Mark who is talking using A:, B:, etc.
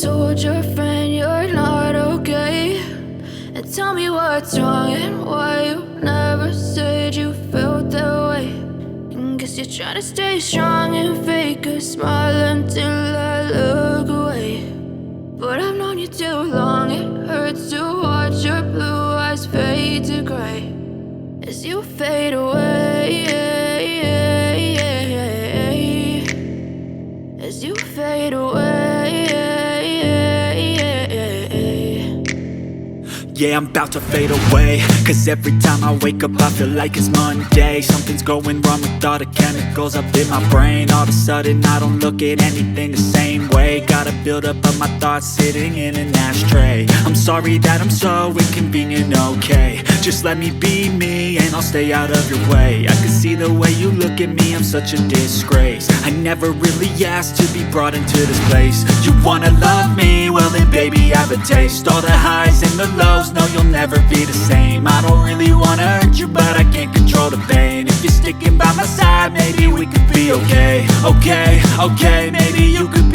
A: told your friend you're not okay? And tell me what's wrong and why you never said you felt that way. And guess you're trying to stay strong and fake a smile until I look away. But I've known you too long, it hurts to watch your blue eyes fade to gray as you fade away, as you fade away.
B: Yeah, I'm about to fade away, cause every time I wake up I feel like it's Monday. Something's going wrong with all the chemicals up in my brain. All of a sudden I don't look at anything the same way. Gotta build up of my thoughts sitting in an ashtray. I'm sorry that I'm so inconvenient, okay? Just let me be me and I'll stay out of your way. I can see the way you look at me, I'm such a disgrace. I never really asked to be brought into this place. You wanna love me? Well then baby I have a taste. All the highs and the lows, no you'll never be the same. I don't really wanna hurt you but I can't control the pain. If you're sticking by my side maybe we could be okay. Okay, maybe you could be